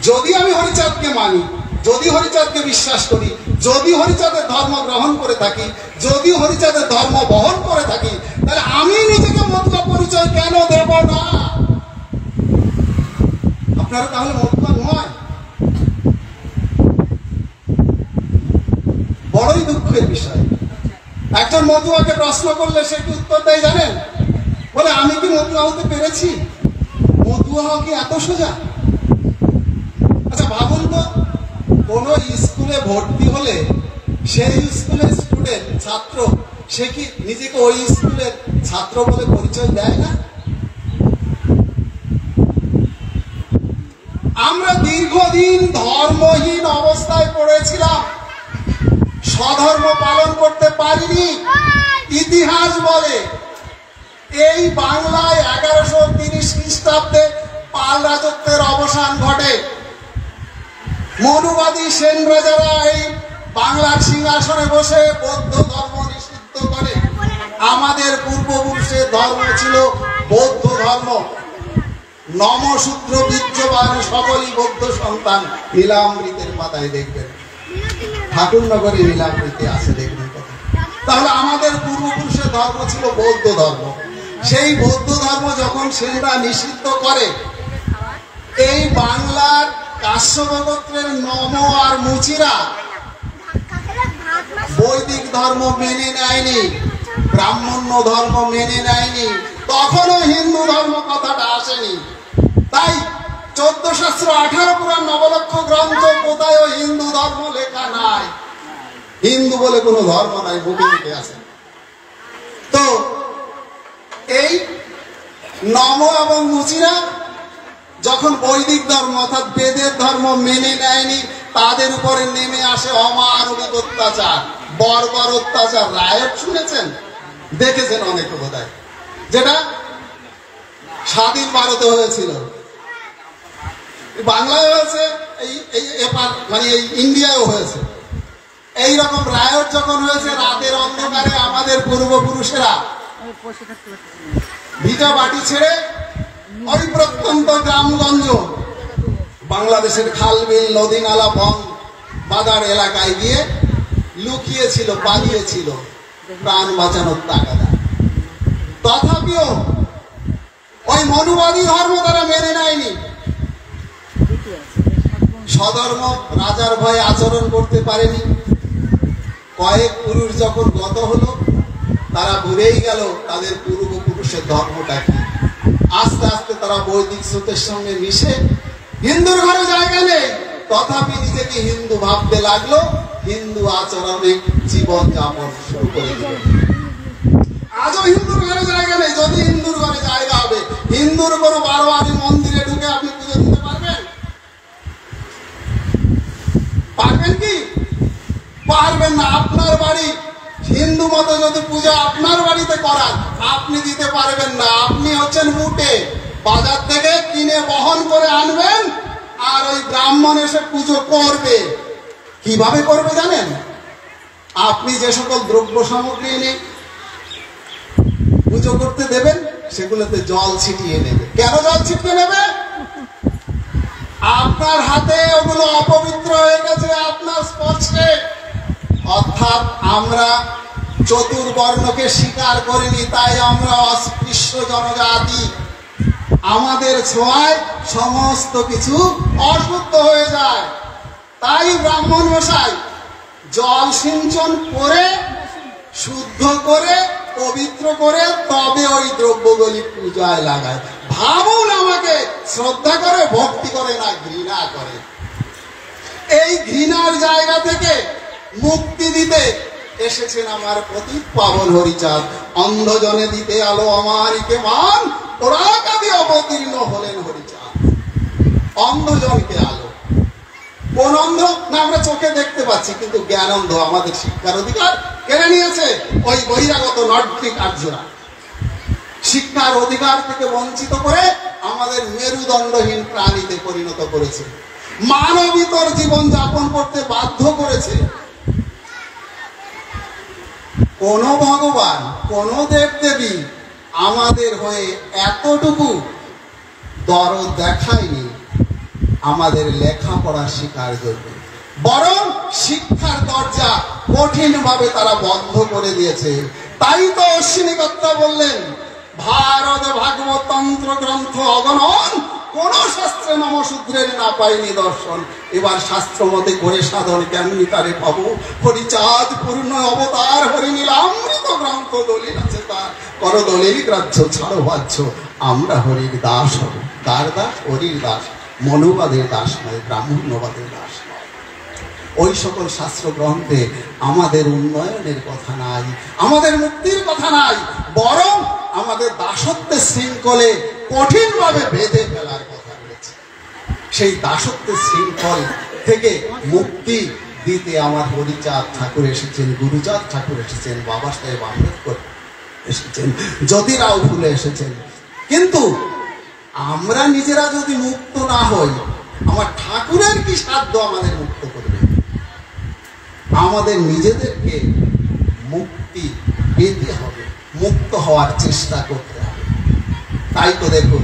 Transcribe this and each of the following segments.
যদি আমি হরিচাঁদকে মানি, যদি হরিচাঁদকে বিশ্বাস করি, যদি হরিচাঁদের ধর্ম গ্রহণ করে থাকি, যদি হরিচাঁদের ধর্ম বহন করে থাকি, তাহলে আমি নিজেকে মতুয়া পরিচয় কেন দেব না? আপনারা তাহলে মতুয়া নয়? বড়ই দুঃখের বিষয়। একজন মতুয়াকে প্রশ্ন করলে সে কি উত্তর দেয় জানেন? বলে, আমি কি মতুয়া হতে পেরেছি? মতুয়া হওয়া কি এত সোজা? আচ্ছা ভাবুন তো, কোন স্কুলে ভর্তি হলে সেই স্কুলের স্টুডেন্ট, ছাত্র, সে কি নিজেকে ওই স্কুলের ছাত্র বলে পরিচয় দেয় না? আমরা দীর্ঘদিন ধর্মহীন অবস্থায় পড়েছিলাম, স্বধর্ম পালন করতে পারিনি। ইতিহাস বলে এই বাংলায় 1130 খ্রিস্টাব্দে পাল রাজত্বের অবসান ঘটে। মনুবাদী সেন রাজারা এই বাংলার সিংহাসনে বসে বৌদ্ধ ধর্ম নিষিদ্ধ করে। আমাদের পূর্বপুরুষের ধর্ম ছিল বৌদ্ধ ধর্ম। নমসূত্র বীর্যবান সকলই বৌদ্ধ সন্তান, নীলামৃতের পাতায় দেখবেন, ঠাকুরনগরে নীলামৃতে আছে, দেখবেন কথা। তাহলে আমাদের পূর্বপুরুষের ধর্ম ছিল বৌদ্ধ ধর্ম। সেই বৌদ্ধ ধর্ম যখন সেনরা নিষিদ্ধ করে, এই বাংলার কাশ্যপ গোত্রের নম আর মুচিরা বৈদিক ধর্ম মেনে নেয়নি, ব্রাহ্মণ্য ধর্ম মেনে নেয়নি, তখনও হিন্দু ধর্ম কথাটা আসেনি। তাই 14 শাস্ত্র 18 পুরাণ নবলক্ষ গ্রন্থ কোথায় হিন্দু ধর্ম লেখা নাই। হিন্দু বলে কোনো ধর্ম নাই, বুকে লিখে আছে। তো এই নম এবং মুচিরা যখন বৈদিক ধর্ম অর্থাৎ বেদের ধর্ম মেনে নেয়নি, তাদের উপরে নেমে আসে অমানবিক অত্যাচার, বর্বর অত্যাচার। রায়ট শুনেছেন, দেখেছেন অনেকে বোধহয়, যেটা স্বাধীন ভারতে হয়েছিল, বাংলায় হয়েছে, মানে এই ইন্ডিয়াও হয়েছে। এইরকম রায়ট যখন হয়েছে, রাতের অন্ধকারে আমাদের পূর্বপুরুষেরা ভিটা বাটি ছেড়ে ওই প্রত্যন্ত গ্রামগঞ্জ, বাংলাদেশের খাল বিল নদী নালা বন বাজার এলাকায় গিয়ে লুকিয়েছিল, পালিয়েছিল প্রাণ বাঁচানোর টাকাটা। তথাপিও ওই মনুবাদী ধর্ম তারা মেনে নেয়নি। স্বধর্ম রাজার ভয়ে আচরণ করতে পারেনি। কয়েক পুরুষ যখন গত হলো, তারা ভুলেই গেল তাদের পূর্বপুরুষের ধর্মটা কি। আস্তে আস্তে তারা বৈদিক স্রোতের সঙ্গে মিশে হিন্দুর ঘরে জায়গা নেই, তথাপি নিজেকে হিন্দু ভাবতে লাগলো, হিন্দু আচরণে জীবন যাপন শুরু করে দিল। আজও হিন্দুর ঘরে জায়গা নেই। যদি হিন্দুর ঘরে জায়গা হবে, হিন্দুর কোনো বারোয়ারি মন্দিরে ঢুকে আপনি পুজো দিতে পারবেন? পারবেন কি? পারবেন না। আপনার বাড়ি হিন্দু মতো যদি পূজা আপনার বাড়িতে করান, আপনি দিতে পারবেন না। আপনি হচ্ছেন মুটে, বাজার থেকে কিনে বহন করে আনবেন, আর ওই ব্রাহ্মণ এসে পুজো করবে। কিভাবে করবে জানেন? আপনি যে সকল দ্রব্য সামগ্রী এনে পুজো করতে দেবেন, সেগুলোতে জল ছিটিয়ে নেবে। কেন জল ছিটিয়ে নেবে? আপনার হাতে ওগুলো অপবিত্র হয়ে গেছে আপনার স্পর্শে। অর্থাৎ আমরা চতুর্বর্ণকে স্বীকার করিনি, তাই আমরা অস্পৃশ্য জনজাতি। আমাদের ছোঁয়ায় সমস্ত কিছু অশুদ্ধ হয়ে যায়। তাই ব্রাহ্মণ মশাই জল সিঞ্চন করে, শুদ্ধ করে, পবিত্র করে তবে ওই দ্রব্যগুলি পূজায় লাগায়। ভাবুন, আমাকে শ্রদ্ধা করে, ভক্তি করে না ঘৃণা করে। এই ঘৃণার জায়গা থেকে মুক্তি দিতে এসেছেন আমার প্রতি পাবন হরিচাঁদ। অন্ধজনে দিতে আলো আমারিকে মান, ওরা কাঁদে অবতীর্ণ হলেন হরিচাঁদ। অন্ধজনকে আলো। কোন অন্ধ না? আমরা চোখে দেখতে পাচ্ছি, কিন্তু জ্ঞান অন্ধ। আমাদের শিক্ষার অধিকার কেড়ে নিয়েছে ওই বহিরাগত নর্দিক আর্যরা। শিক্ষার অধিকার থেকে বঞ্চিত করে আমাদের মেরুদণ্ডহীন প্রাণীতে পরিণত করেছে, মানবীতর জীবন যাপন করতে বাধ্য করেছে। কোন ভগবান, কোন দেবদেবী আমাদের হয়ে এতটুকু দরদ দেখায়নি। আমাদের লেখাপড়া শেখার জন্য, বরং শিক্ষার দরজা কঠিনভাবে তারা বন্ধ করে দিয়েছে। তাই তো অশ্বিনীকর্তা বললেন, ভারত ভাগবত তন্ত্র গ্রন্থ অগণন, কোন শাস্ত্রে নমশূদ্রের না পাইনি দর্শন। এবার শাস্ত্র মতে করে সাধন কেমনি তারে পাবো? হরিচাঁদ পূর্ণ অবতার হরি নীলামৃত গ্রন্থ দলিল আছে তার, কর দলিল গ্রাহ্য ছাড়ো বাহ্য, আমরা হরির দাস হব। কার দাস? হরির দাস। মনুবাদের দাস নয়, ব্রাহ্মণ্যবাদের দাস নয়। ওই সকল শাস্ত্র গ্রন্থে আমাদের উন্নয়নের কথা নাই, আমাদের মুক্তির কথা নাই, বরং আমাদের দাসত্বের শৃঙ্খলে কঠিনভাবে বেঁধে ফেলার কথা রয়েছে। সেই দাসত্বের শৃঙ্খল থেকে মুক্তি দিতে আমার হরিচাঁদ ঠাকুর এসেছেন, গুরুচাঁদ ঠাকুর এসেছেন, বাবা সাহেব আম্বেদকর এসেছেন, জ্যোতিরাও ফুলে এসেছেন। কিন্তু আমরা নিজেরা যদি মুক্ত না হই, আমার ঠাকুরের কি সাধ্য আমাদের মুক্ত করবে? আমাদের নিজেদেরকে মুক্তি পেতে হবে, মুক্ত হওয়ার চেষ্টা করতে হবে। তাই তো দেখুন,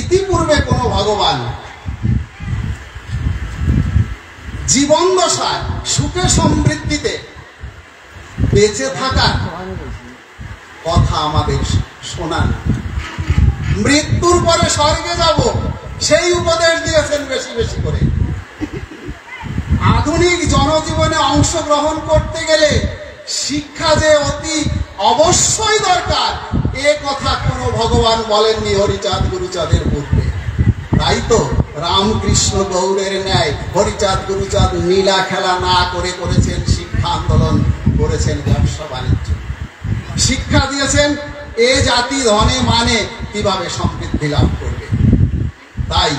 ইতিপূর্বে কোন ভগবান জীবন দশায় সুখে সমৃদ্ধিতে বেঁচে থাকার কথা আমাদের শোনান, মৃত্যুর পরে স্বর্গে যাব সেই উপদেশ দিয়েছেন বেশি বেশি করে। আধুনিক জনজীবনে অংশগ্রহণ করতে গেলে শিক্ষা যে অতি অবশ্যই দরকার, এ কথা কোনো ভগবান বলেননি হরিচাঁদ গুরুচাঁদের পূর্বে। তাই তো রামকৃষ্ণ গৌড়ের ন্যায় হরিচাঁদ গুরুচাঁদ নীলা খেলা না করে করেছেন শিক্ষা আন্দোলন, করেছেন ব্যবসা বাণিজ্য, শিক্ষা দিয়েছেন এ জাতি ধনে মানে কিভাবে সমৃদ্ধি লাভ করবে। তাই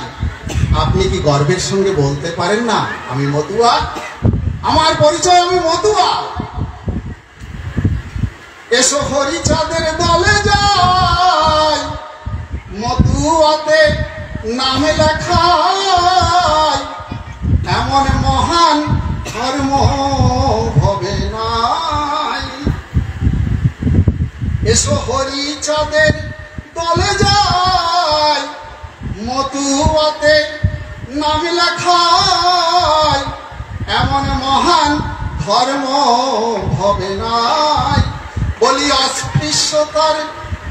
আপনি কি গর্বের সঙ্গে বলতে পারেন না, আমি মতুয়া, আমার পরিচয় আমি মতুয়া? এসো হরিচাঁদের দলে যাই, মতুয়াতে নামে লেখায়, এমন মহান ধর্ম হবে নাই। এসো হরিচাঁদের দলে যাই, মতুয়াতে নাম লেখায়, এমন মহান ধর্ম হবে নাই। বলি অস্পৃশ্যতার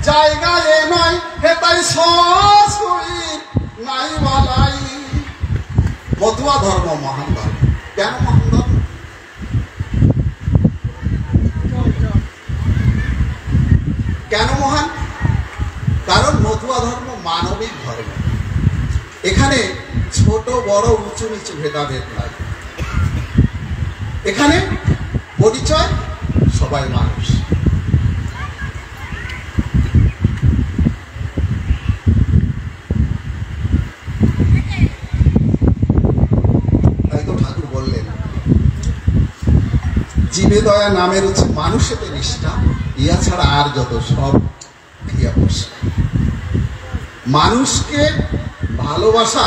জায়গায় নয়, হেতাই সশরীর নাই বালাই। মতুয়া ধর্ম মহান ধর্ম। কেন মহান ধর্ম? কেন মহান? কারণ মতুয়া ধর্ম মানবিক ধর্ম। এখানে ছোট বড় উঁচু নিচু ভেদাভেদ নাই, এখানে পরিচয় সবাই মানুষ। তাই তো ঠাকুর বললেন, জীবে দয়া নামের হচ্ছে মানুষেতে নিষ্ঠা, ইয়া ছাড়া আর যত সব ক্রিয়া বসা। মানুষকে ভালোবাসা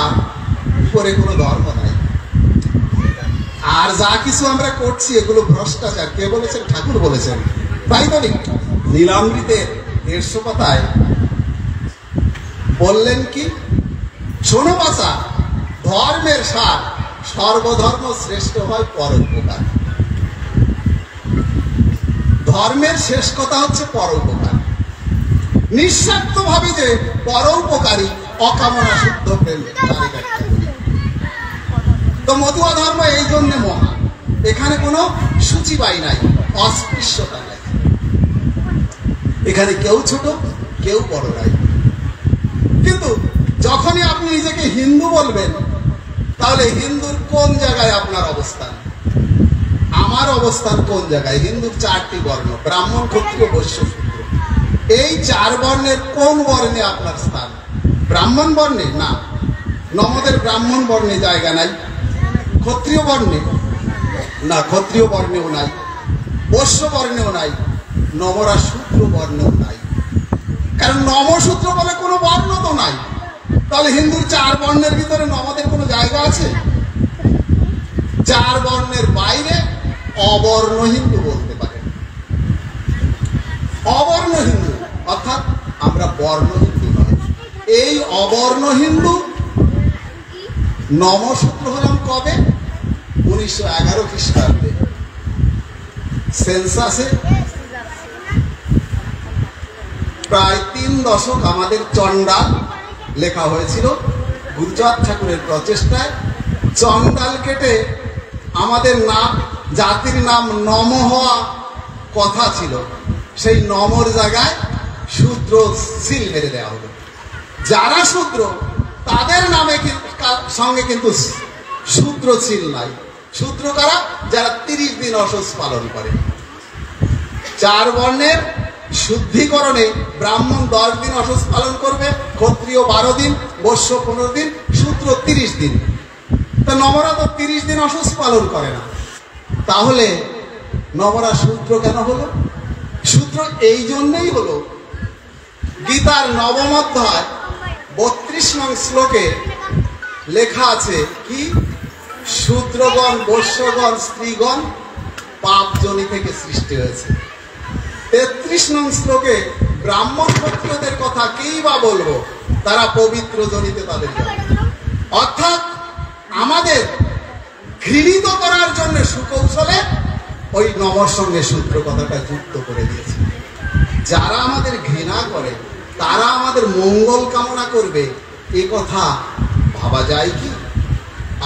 উপরে কোনো ধর্ম নাই। আর যা কিছু আমরা করছি এগুলো ভ্রষ্টাচার। কে বলেছেন? ঠাকুর বলেছেন। তাই তো নীলামৃতের 150 পাতায় বললেন কি, শোনো বাছা, ধর্মের সার, সর্বধর্ম শ্রেষ্ঠ হয় পরোপকার। ধর্মের শেষ কথা হচ্ছে পরোপকার। নিঃস্বার্থ ভাবে যে পরোপকারী, অকামনা শুদ্ধ প্রেম, তো মতুয়া ধর্ম এই জন্য মহা। এখানে কোনো সূচিবাই নাই, অস্পৃশ্যতা নাই, এখানে কেউ ছোট কেউ বড় নাই। কিন্তু যখনই আপনি নিজেকে হিন্দু বলবেন, তাহলে হিন্দুর কোন জায়গায় আপনার অবস্থান? আমার অবস্থান কোন জায়গায়? হিন্দুর 4টি বর্ণ, ব্রাহ্মণ, ক্ষত্রিয়, বৈশ্য, শূদ্র। এই 4 বর্ণের কোন বর্ণে আপনার স্থান? ব্রাহ্মণ বর্ণে? না, নমদের ব্রাহ্মণ বর্ণে জায়গা নাই। ক্ষত্রিয় বর্ণে? না, ক্ষত্রিয় বর্ণেও নাই, বৈশ্য বর্ণেও নাই, নমরা শূদ্র বর্ণেও নাই। কারণ নমশূদ্র বলে কোনো বর্ণ তো নাই। তাহলে হিন্দুর 4 বর্ণের ভিতরে নমদের কোনো জায়গা আছে? 4 বর্ণের বাইরে অবর্ণ হিন্দু বলতে পারেন। অবর্ণ হিন্দু অর্থাৎ আমরা বর্ণ হিন্দু নয়। এই অবর্ণ হিন্দু নমশূদ্র হলাম কবে? 1911 খ্রিস্টাব্দে সেন্সাসে প্রায় 3 দশক আমাদের চণ্ডাল লেখা হয়েছিল। গুরুচাঁদ ঠাকুরের প্রচেষ্টায় চণ্ডাল কেটে আমাদের নাম, জাতির নাম নম হওয়া কথা ছিল, সেই নমর জায়গায় শূদ্র সিল মেরে দেওয়া হলো। যারা শূদ্র তাদের নামে সঙ্গে কিন্তু শূদ্র সিল নাই। শূদ্র কারা? যারা 30 দিন অসুচ পালন করে। 4 বর্ণের শুদ্ধিকরণে ব্রাহ্মণ 10 দিন অসুচ পালন করবে, ক্ষত্রিয় 12 দিন, বৈশ্য 15 দিন, শূদ্র 30 দিন। তা নবরা তো 30 দিন অসুচ পালন করে না, তাহলে নবরা শূদ্র কেন হলো? শূদ্র এই জন্যই হলো, গীতার 9ম অধ্যায় 32 নং শ্লোকে লেখা আছে কি? শূদ্রগণ, বৈশ্যগণ, স্ত্রীগণ পাপজনি থেকে সৃষ্টি হয়েছে। 33 নং শ্লোকে ব্রাহ্মণ ক্ষত্রিয়দের কথা কেই বা বলবো, তারা পবিত্র জনিতে তাদের জন্ম। অর্থাৎ আমাদের ঘৃণিত করার জন্য সুকৌশলে ওই নমর সঙ্গে শূদ্র কথাটা যুক্ত করে দিয়েছে। যারা আমাদের ঘৃণা করে তারা আমাদের মঙ্গল কামনা করবে, এ কথা ভাবা যায় কি?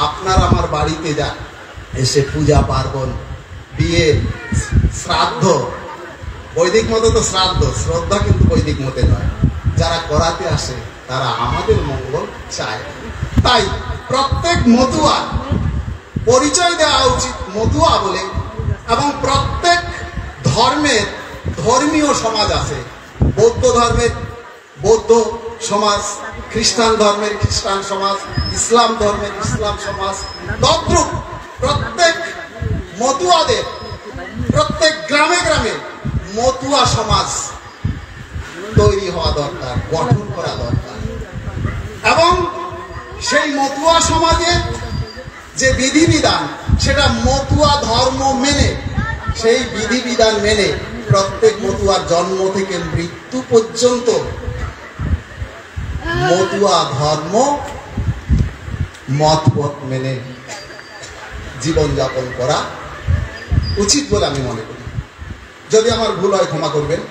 আপনার আমার বাড়িতে যান, এসে পূজা পার্বণ, বিয়ে, শ্রাদ্ধ, বৈদিক মতে তো শ্রাদ্ধ, শ্রদ্ধা কিন্তু বৈদিক মতে নয়, যারা করাতে আসে তারা আমাদের মঙ্গল চায়। তাই প্রত্যেক মতুয়া পরিচয় দেওয়া উচিত মতুয়া বলে। এবং প্রত্যেক ধর্মের ধর্মীয় সমাজ আছে। বৌদ্ধ ধর্মের বৌদ্ধ সমাজ, খ্রিস্টান ধর্মের খ্রিস্টান সমাজ, ইসলাম ধর্মের ইসলাম সমাজ। তদ্রূপ প্রত্যেক মতুয়াদের প্রত্যেক গ্রামে গ্রামে মতুয়া সমাজ তৈরি হওয়া দরকার, গঠন করা দরকার। এবং সেই মতুয়া সমাজে যে বিধিবিধান, সেটা মতুয়া ধর্ম মেনে, সেই বিধিবিধান মেনে প্রত্যেক মতুয়ার জন্ম থেকে মৃত্যু পর্যন্ত মতুয়া ধর্ম মতপথ মেনে জীবনযাপন করা উচিত বলে আমি মনে করি। যদি আমার ভুল হয় ক্ষমা করবেন।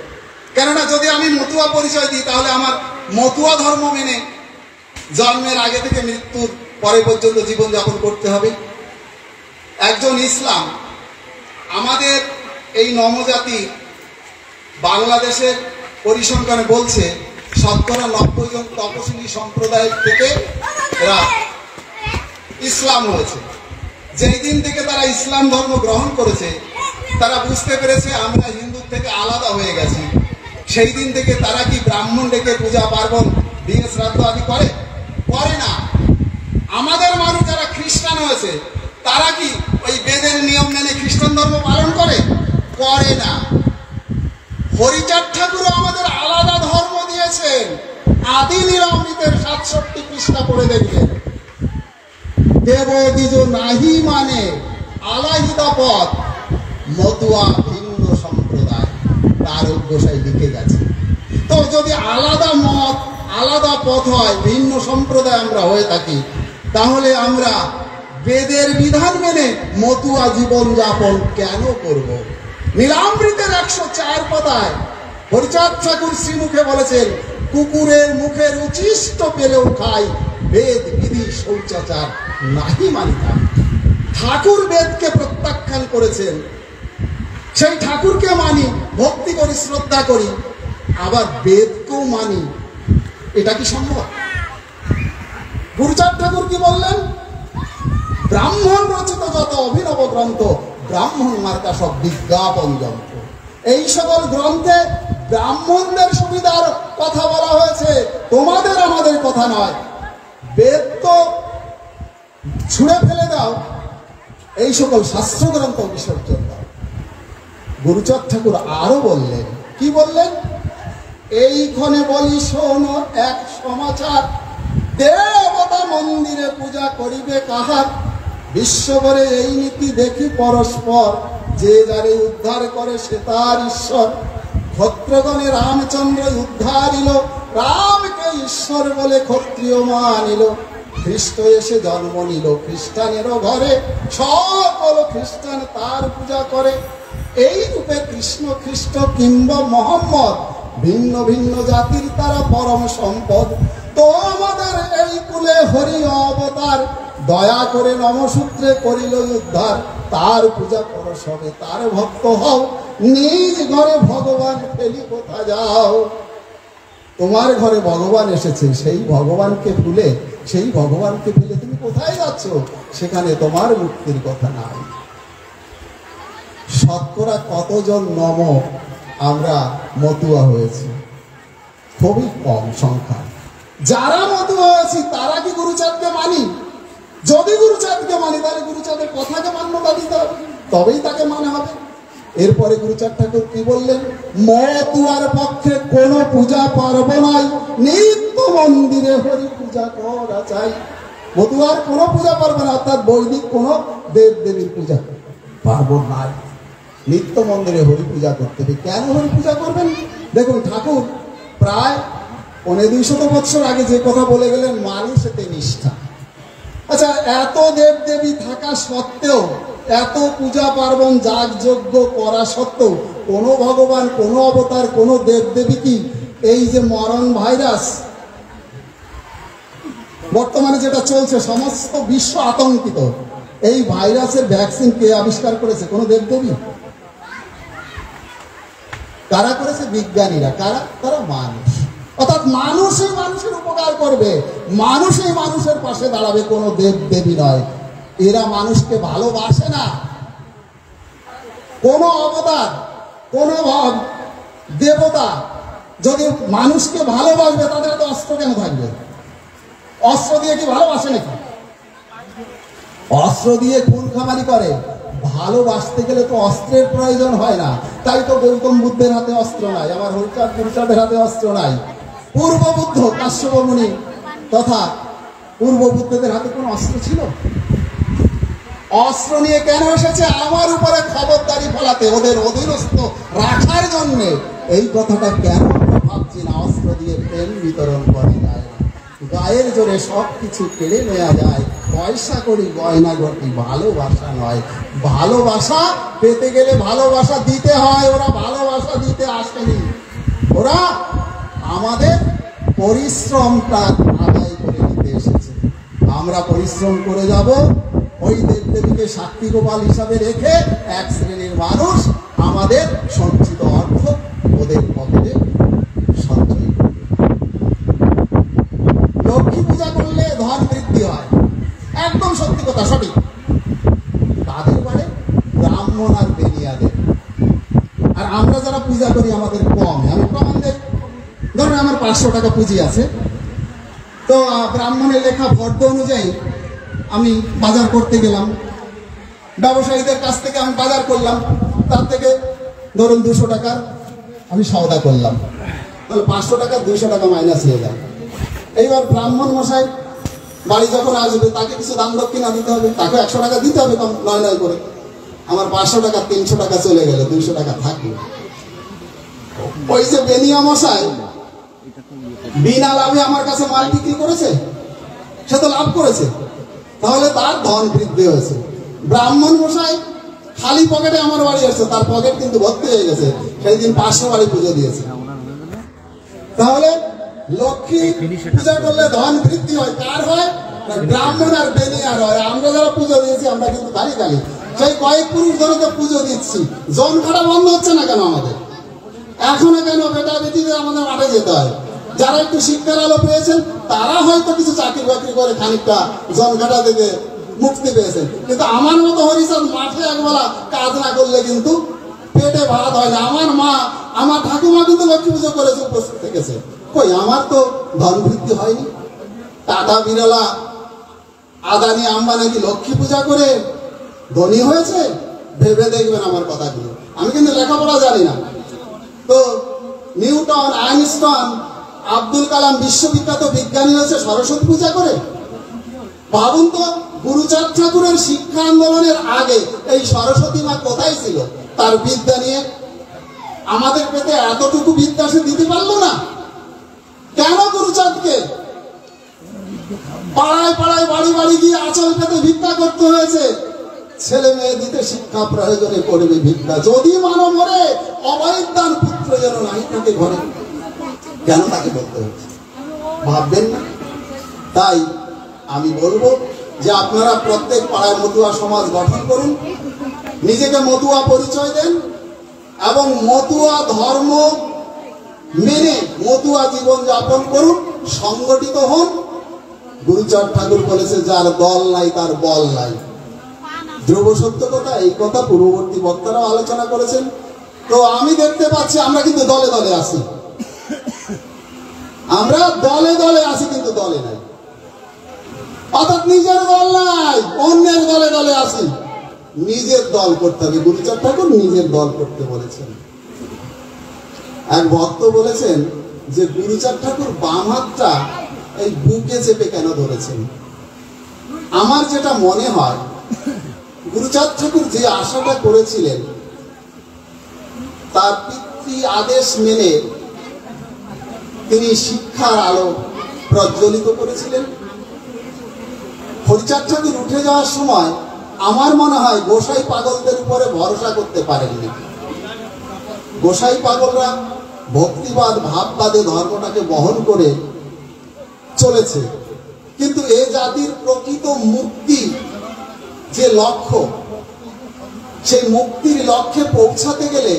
কেননা যদি আমি মতুয়া পরিচয় দিই, তাহলে আমার মতুয়া ধর্ম মেনে জন্মের আগে থেকে মৃত্যুর পরে পর্যন্ত জীবনযাপন করতে হবে। একজন ইসলাম আমাদের এই নমজাতি বাংলাদেশের পরিসংখ্যানে বলছে 90% জন তপশিলি সম্প্রদায় থেকে এরা ইসলাম হয়েছে। যেই দিন থেকে তারা ইসলাম ধর্ম গ্রহণ করেছে, তারা বুঝতে পেরেছে আমরা হিন্দুর থেকে আলাদা হয়ে গেছি। সেই দিন থেকে তারা কি ব্রাহ্মণ ডেকে পূজা পার্বণ, বিয়ে, শ্রাদ্ধ আদি করে? করে না। আমাদের মানুষ যারা খ্রিস্টান হয়েছে, তারা কি ওই বেদের নিয়ম মেনে খ্রিস্টান ধর্ম পালন করে? করে না। হরিচাঁদ ঠাকুর আমাদের আলাদা ধর্ম দিয়েছেন। আদি লীলামৃতের 67 পৃষ্ঠা পড়ে দেখবেন। দেব দ্বিজ নাহি মানে আলাহিদা পথ, মতুয়া ভিন্ন সম্প্রদায়, তার গোসাই লিখে গেছে। তো যদি আলাদা মত, আলাদা পথ হয়, ভিন্ন সম্প্রদায় আমরা হয়ে থাকি, তাহলে আমরা বেদের বিধান মেনে মতুয়া জীবন যাপন কেন করব? নীলামৃতের 104 পাতায় হরিচাঁদ ঠাকুর শ্রীমুখে বলেছেন, কুকুরের মুখের উচিষ্ট পেলেও খাই, বেদ বিধি শৌচাচার নাহি মানিতাম। ঠাকুর বেদকে প্রত্যাখ্যান করেছেন, সেই ঠাকুরকে মানি, ভক্তি করি, শ্রদ্ধা করি, আবার বেদকেও মানি। এটা কি সম্ভব? গুরুচাঁদ ঠাকুর কি বললেন? ব্রাহ্মণ রচিত যত অভিনব গ্রন্থ, ব্রাহ্মণ মার্কা সব বিজ্ঞাপন যন্ত্র। এই সকল গ্রন্থে ব্রাহ্মণদের সুবিধার কথা বলা হয়েছে, তোমাদের আমাদের কথা নয়। বেদ তো ছুঁড়ে ফেলে দাও, এই সকল শাস্ত্র গ্রন্থ বিসর্জন দাও। গুরুচাঁদ ঠাকুর আরো বললেন, কি বললেন? এইখানে বলি শোনো এক সমাচার, দেবতা মন্দিরে পূজা করিবে কাহার, বিশ্বভরে এই নীতি দেখি পরস্পর, যে যারে উদ্ধার করে সে তার ঈশ্বর। ক্ষত্রগণে রামচন্দ্র উদ্ধারিল, রামকে ঈশ্বর বলে ক্ষত্রিয় মানিল, খ্রিস্ট এসে জন্ম নিল খ্রিস্টানেরও ঘরে, সকল খ্রিস্টান তার পূজা করে। এই রূপে কৃষ্ণ খ্রিস্ট কিংবা মোহাম্মদ ভিন্ন ভিন্ন জাতির তারা পরম সম্পদ। তো আমাদের এই কুলে হরি অবতার, দয়া করে নমসূত্রে করিল উদ্ধার। তার পূজা করো সবে, তার ভক্ত হও, নিজ ঘরে ভগবান ফেলি কোথা যাও। তোমার ঘরে ভগবান এসেছে, সেই ভগবানকে ভুলে, সেই ভগবানকে ফেলে তুমি কোথায় যাচ্ছ? সেখানে তোমার মুক্তির কথা নাই। শতকরা কতজন নম আমরা মতুয়া হয়েছি? খুবই কম সংখ্যা। যারা মতুয়া হয়েছি তারা কি গুরুচাঁদকে মানি? যদি গুরুচাঁদকে মানি তাহলে গুরুচাঁদের কথাকে মান্যতা দিতে হবে, তবেই তাকে মানে হবে। এরপরে গুরুচাঁদ ঠাকুর কি বললেন? মতুয়ার পক্ষে কোনো পূজা পার্ব নাই, নিত্য মন্দিরে হরি পূজা করা চাই। মতুয়ার কোনো পূজা পার্ব না, অর্থাৎ বৈদিক কোনো দেব দেবীর পূজা পার্বণ নাই, নিত্য মন্দিরে হরি পূজা করতে হবে। কেন হরি পূজা করবেন? দেখুন, ঠাকুর প্রায় 250 বছর আগে যে কথা বলে গেলেন, মানুষ এতে নিষ্ঠা। আচ্ছা, এত দেব দেবী থাকা সত্ত্বেও, এত পূজা পার্বণ যাগযজ্ঞ করা সত্ত্বেও কোনো ভগবান, কোনো অবতার, কোনো দেব দেবী কি এই যে মরণ ভাইরাস বর্তমানে যেটা চলছে, সমস্ত বিশ্ব আতঙ্কিত, এই ভাইরাসের ভ্যাকসিন কে আবিষ্কার করেছে? কোনো দেব দেবী? কারা করেছে? বিজ্ঞানীরা। কারা? তারা মানুষ। অর্থাৎ মানুষই মানুষের উপকার করবে, মানুষই মানুষের পাশে দাঁড়াবে, কোনো দেব দেবী নয়। এরা মানুষকে ভালোবাসে না। কোন অবতার, কোন দেবতা যদি মানুষকে ভালোবাসবে, তাদের তো অস্ত্র কেন থাকবে? অস্ত্র দিয়ে কি ভালোবাসে নাকি? অস্ত্র দিয়ে খুন খামারি করে। ভালোবাসতে গেলে তো অস্ত্রের প্রয়োজন হয় না। তাই তো গৌতম বুদ্ধের হাতে অস্ত্র নাই, আমার হরিচাঁদ গুরুচাঁদের হাতে অস্ত্র নাই। পূর্ব বুদ্ধ কাশ্যপ মুনি তথা পূর্ব বুদ্ধদের হাতে কোনো অস্ত্র ছিল? অস্ত্র নিয়ে কেন এসেছে? আমার উপরে খবরদারি ফলাতে, ওদের অধীনস্থ রাখার জন্যে। এই কথাটা কেন ভাবছি না? অস্ত্র দিয়ে প্রেম বিতরণ করা যায় না, গায়ের জোরে সব কিছু কেড়ে নেওয়া যায়। পয়সা করি গয়না গটি, ভালোবাসা নয়। ভালোবাসা পেতে গেলে ভালোবাসা দিতে হয়। ওরা ভালোবাসা দিতে আসেনি, ওরা আমাদের পরিশ্রমটা আদায় করে দিতে এসেছে। আমরা পরিশ্রম করে যাব, ওই দেবদেবীকে সাক্ষী গোপাল হিসাবে রেখে এক শ্রেণীর মানুষ আমাদের সঞ্চিত অর্থ ওদের পকেটে সঞ্চয় করবে। লক্ষ্মী পূজা করলে ধন বৃদ্ধি হয়, একদম সত্যি কথা, সঠিক। তাদের বাড়ে ব্রাহ্মণ আর বেনিয়াদের। আর আমরা যারা পূজা করি আমাদের কম। আমি প্রমাণ দেই। ধরেন আমার 500 টাকা পুঁজি আছে, তো ব্রাহ্মণের লেখা ফর্দ অনুযায়ী আমি বাজার করতে গেলাম, ব্যবসায়ীদের কাছ থেকে আমি বাজার করলাম, তার থেকে ধরুন 200 টাকার আমি সওদা করলাম, তাহলে 500 টাকা 200 টাকা মাইনাস হয়ে যায়। এইবার ব্রাহ্মণ মশাই বাড়ি যখন আসবে, তাকে কিছু দান দক্ষিণা দিতে হবে, তাকে 100 টাকা দিতে হবে কম নয় নয় করে। আমার 500 টাকা 300 টাকা চলে গেল, 200 টাকা থাকবে। ওই যে বেনিয়া মশাই বিনা লাভে আমার কাছে মাল বিক্রি করেছে, সে তো লাভ করেছে, তাহলে তার ধন বৃদ্ধি হয়েছে। ব্রাহ্মণ মশাই খালি পকেটে আমার বাড়ি এসেছে, তার পকেট কিন্তু ভর্তি হয়ে গেছে, সেই দিন 500 বাড়ি পুজো দিয়েছে। তাহলে লক্ষ্মী পূজা করলে ধন বৃদ্ধি হয়, কার হয়? ব্রাহ্মণ আর বেনিয়ার হয়। আমরা যারা পুজো দিয়েছি আমরা কিন্তু খালি খালি, সেই কয়েক পুরুষ ধরে তো পুজো দিচ্ছি। জন খাটা বন্ধ হচ্ছে না কেন আমাদের? এখনো কেন বেটা বেটিদের আমাদের মাঠে যেতে হয়? যারা একটু শিক্ষার আলো পেয়েছেন তারা হয়তো কিছু চাকরি বাকরি করে খানিকটা জনঘাটা থেকে মুক্তি পেয়েছেন, কিন্তু আমার মতো হরিচাঁদ মাঠে একবেলা কাজ না করলে কিন্তু পেটে ভাত হয় না। আমার মা, আমার ঠাকুমা কিন্তু লক্ষ্মী পুজো করেছে, উপস্থিত থেকেছে। কই, আমার তো ধন বৃদ্ধি হয়নি। টাটা বিড়লা আদানি আম্বানি কি লক্ষ্মী পূজা করে ধনী হয়েছে? ভেবে দেখবেন আমার কথাগুলো। আমি কিন্তু লেখাপড়া জানি না। তো নিউটন, আইনস্টাইন, আব্দুল কালাম বিশ্ববিখ্যাত বিজ্ঞানী হয়েছে সরস্বতী পূজা করে? ভাবুন তো, গুরুচাঁদ ঠাকুরের শিক্ষা আন্দোলনের আগে এই সরস্বতী মা কোথায় ছিল তার বিদ্যা নিয়ে? আমাদের পেতে এতটুকু বিদ্যা সে দিতে পারলো না। কেন গুরুচাঁদকে পাড়ায় পাড়ায় বাড়ি বাড়ি গিয়ে আঁচল পেতে ভিক্ষা করতে হয়েছে। ছেলে মেয়ে দিতে শিক্ষা প্রয়োজনে করবে ভিক্ষা, যদি মানব মরে অবৈধ দান পুত্র যেন নাই থাকে ঘরে। কেন তাকে বলতে হচ্ছে ভাববেন না? তাই আমি বলবো যে আপনারা প্রত্যেক পাড়ায় মতুয়া সমাজ গঠন করুন, নিজেকে মতুয়া পরিচয় দেন এবং মতুয়া ধর্ম মেনে মতুয়া জীবন যাপন করুন, সংগঠিত হন। গুরুচাঁদ ঠাকুর বলেছে, যার দল নাই তার বল নাই। ধ্রুব সত্য কথা, এই কথা পূর্ববর্তী বক্তারাও আলোচনা করেছেন। তো আমি দেখতে পাচ্ছি আমরা কিন্তু দলে দলে আছি, আমরা দলে দলে আছি কিন্তু দলে নাই, অর্থাৎ নিজের দল নাই, অন্যের দলে দলে আছি। নিজের দল করতে হবে। গুরুচাঁদ ঠাকুর নিজের দল করতে বলেছেন। এক ভক্ত বলেছেন যে গুরুচাঁদ ঠাকুর বাম হাতটা এই বুকে চেপে কেন ধরেছেন। আমার যেটা মনে হয়, গুরুচাঁদ ঠাকুর যে আশাটা করেছিলেন তার পিতৃ আদেশ মেনে তিনি শিক্ষার আলো প্রজ্বলিত করেছিলেন। হরিচাঁদ ঠাকুর উঠে যাওয়ার সময় আমার মনে হয় গোসাই পাগলদের উপরে ভরসা করতে পারেননি। গোসাই পাগলরা ভক্তিবাদ ভাববাদে ধর্মটাকে বহন করে চলেছে, কিন্তু এ জাতির প্রকৃত মুক্তি যে লক্ষ্য, সেই মুক্তির লক্ষ্যে পৌঁছাতে গেলে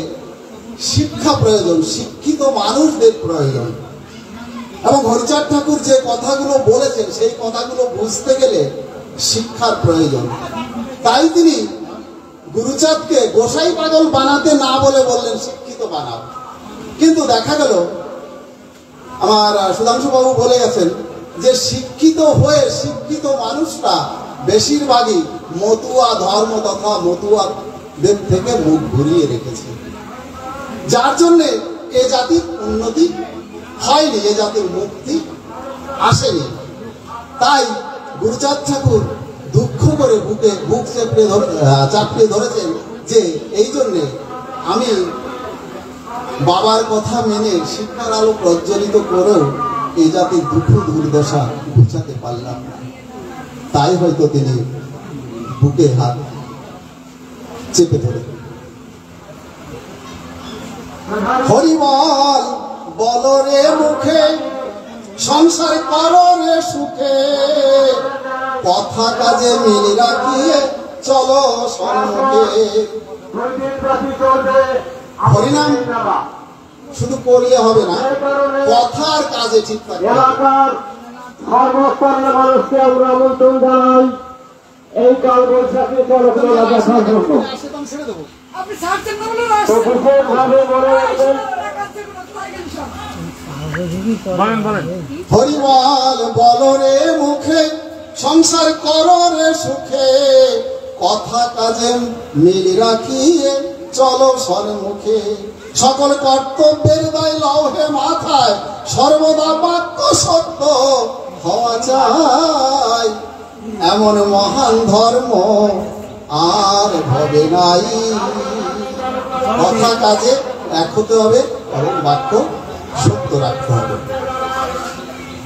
শিক্ষা প্রয়োজন, শিক্ষিত মানুষদের প্রয়োজন। এবং হরিচাঁদ ঠাকুর যে কথাগুলো বলেছেন সেই কথাগুলো বুঝতে গেলে শিক্ষার প্রয়োজন। তাই তিনি গুরুচাঁদকে গোসাই পাগল বানাতে না বলে বললেন শিক্ষিত বানাও। কিন্তু দেখা গেল, আমার সুধাংশু বাবু বলে গেছেন যে শিক্ষিত হয়ে শিক্ষিত মানুষরা বেশিরভাগই মতুয়া ধর্ম তথা মতুয়াদের থেকে মুখ ঘুরিয়ে রেখেছে, যার জন্যে এ জাতির উন্নতি হয়নি, এ জাতির মুক্তি আসেনি। তাই গুরুচাঁদ ঠাকুর দুঃখ করে বুক চাপড়ে ধরেছেন যে এই জন্যে আমি বাবার কথা মেনে শিক্ষার আলো প্রজ্বলিত করেও এই জাতির দুঃখ দুর্দশা বুঝাতে পারলাম না। তাই হয়তো তিনি বুকে হাত চেপে ধরে হরিবল বল রে মুখে, সংসার কর রে সুখে, কথা কাজে মিল রাখিয়ে চলো সম্মুখে। হরিনাম শুধু করলে হবে না, কথার কাজে ঠিক থাকবে। সর্বস্তরের মানুষকে আমরা আমন্ত্রণ জানাই এই কাল বৈশাখী চলচ্চিত্র দেখার জন্য। তো বিশেষভাবে মনে রাখবেন, হরিবল বল রে মুখে, সংসার কর রে সুখে, কথা কাজে মিল রাখিয়ে চলো সম্মুখে। সকল কর্তব্যের দায় লৌহে মাথায়, সর্বদা বাক্য সত্য হওয়া চাই। এমন মহান ধর্ম আর হবে নাই। কথা কাজে এক হতে হবে এবং বাক্য সত্য রাখতে হবে।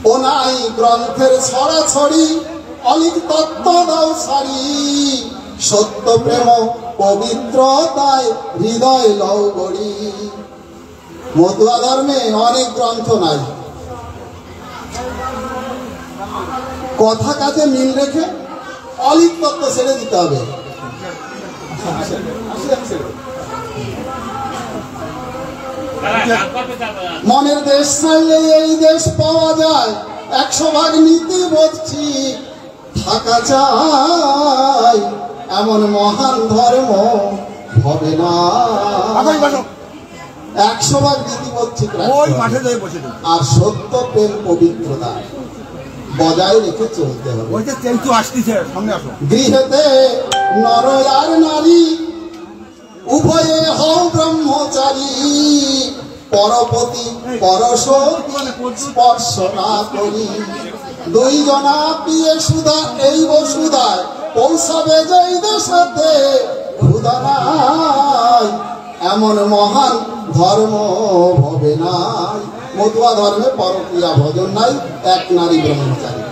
ও নাই গ্রন্থের ছড়াছড়ি, অলিক তত্ত্ব দাও সারি, সত্য প্রেম পবিত্রতায় হৃদয় লও গড়ি। মতুয়া ধর্মে অনেক গ্রন্থ নাই, কথা কাজে মিল রেখে অলিক তত্ত্ব ছেড়ে দিতে হবে। মনের দেশ চাইলে এই দেশ পাওয়া যায়, 100 ভাগ নীতি বলছি থাকা চাই। এমন মহান ধর্ম হবে না, 100 ভাগ নীতি বলছি আর সত্য প্রেম পবিত্রতা বজায় রেখে চলতে হবে। গৃহেতে নর আর নারী উভয়ে হও ব্রহ্মচারী, পরপতি স্পর্শ না করি। 2 জনা প্রিয় সুধা এই বসুধায় পৌঁছাবে যেই দেশেতে ক্ষুধা নাই। এমন মহান ধর্ম হবে নাই। মতুয়া ধর্মে পরক্রিয়া ভজন নাই, এক নারী ব্রহ্মচারী।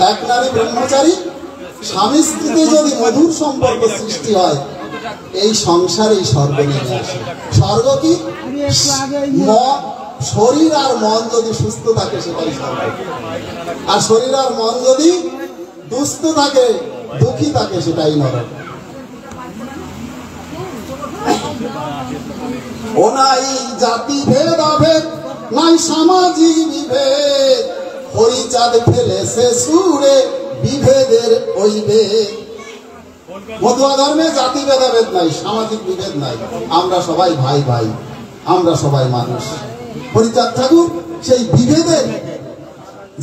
এক নারী ব্রহ্মচারী স্বামী স্ত্রীতে যদি মধুর সম্পর্ক সৃষ্টি হয়, এই সংসারেই স্বর্গ নেমে আসে। স্বর্গ কি? শরীর আর মন যদি সুস্থ থাকে সেটাই স্বর্গ, আর শরীর আর মন যদি দুস্থ থাকে, দুঃখী থাকে, সেটাই নরক। ও নাই জাতি ভেদ অভেদ, নাই সামাজিক বিভেদ, হরিচাঁদ ফেলেছে সুরে বিভেদের ওই ভেদ। মতুয়া ধর্মে জাতি ভেদাভেদ নাই, সামাজিক বিভেদ নাই, আমরা সবাই ভাই ভাই, আমরা সবাই মানুষ। হরিচাঁদ ঠাকুর সেই বিভেদের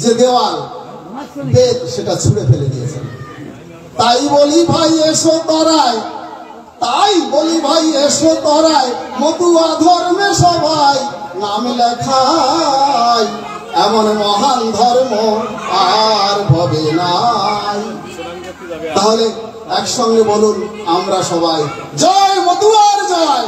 যে দেওয়াল বেদ সেটা ছুঁড়ে ফেলে দিয়েছেন। তাই বলি ভাই এসো তরায়, তাই বলি ভাই এসো তরায়, মতুয়া ধর্মে সবাই নাম লেখায়, এমন মহান ধর্ম আর হবে নাই। তাহলে একসঙ্গে বলুন আমরা সবাই, জয় মতুয়ার জয়।